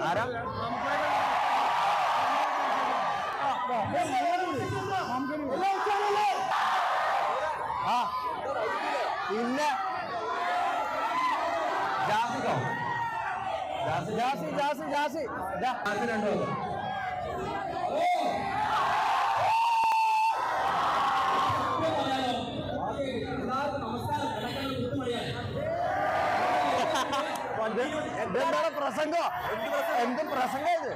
ആരാ ആ പിന്നെ ജാസിക്കോ ജാസി ജാസി ജാസി ജാസി രണ്ടോ എന്താണ് പ്രസംഗോ എന്ത് പ്രസംഗം ഇത്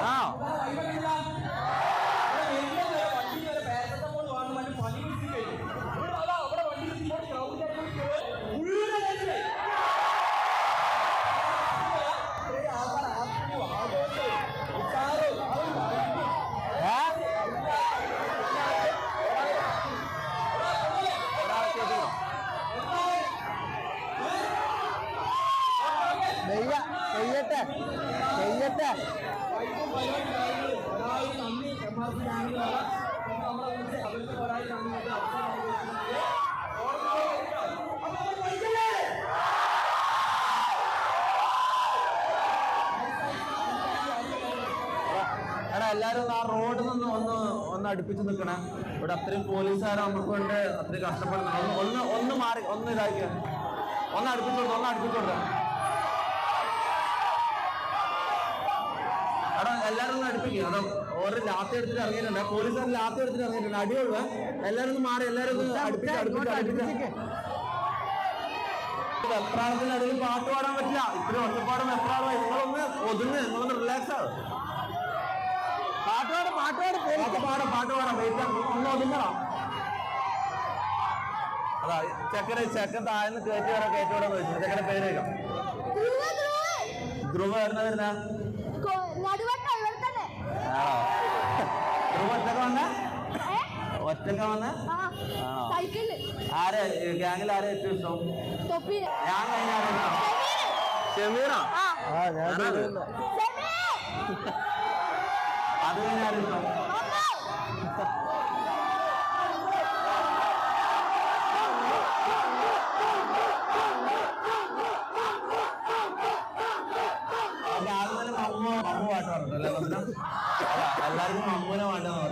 ആ ചെയ്യട്ടെ ചെയ്യട്ടെ എടാ എല്ലാരും ആ റോഡിൽ നിന്ന് ഒന്ന് അടുപ്പിച്ച് നിൽക്കണേ. ഇവിടെ അത്രയും പോലീസുകാർ നമുക്ക് കൊണ്ട് അത്രയും കഷ്ടപ്പെടുന്നു. ഒന്ന് മാറി ഒന്ന് ഇതാക്കിയ ഒന്ന് അടുപ്പിച്ചു കൊടുക്കാം. എടാ എല്ലാരും ഒന്ന് അടുപ്പിക്കുക. അതോ ഓരോ ലാത്തി എടുത്തിട്ട് ഇറങ്ങിയിട്ടുണ്ട്. പോലീസുകാർ ലാത്തി എടുത്തിട്ട് ഇറങ്ങിയിട്ടുണ്ട്. അടിയുള്ള എല്ലാരും ഒന്ന് മാറി എല്ലാരും ഒന്ന് അടുപ്പിച്ച് വെപ്രാളത്തിനിടയിൽ പാട്ട് പാടാൻ പറ്റില്ല. ഇത്രയും ഒറ്റപ്പാടും വെപ്രാളമായി. നിങ്ങളൊന്ന് റിലാക്സ് ആവും. പാട്ട് പാടാം ഒന്ന് ഒതുങ്ങണം. അതാ ചെക്കൻ താഴ്ന്ന് കയറ്റിവിടാൻ ചോദിച്ചു. ചെക്കന്റെ പേര് കേൾക്കാം. ധ്രുവ വരുന്ന ഒറ്റക്ക വന്ന ആരെ ഗ്യാങ്ങിൽ ആരെ ഏറ്റവും ഇഷ്ടം? ഞാൻ കഴിഞ്ഞാൽ ഷമീറോ? അത് കഴിഞ്ഞാലും ഇഷ്ടം മമ്മു പാട്ട് പറഞ്ഞിട്ടല്ലേ? എല്ലാവർക്കും മമ്മൂനെ വേണ്ടത്.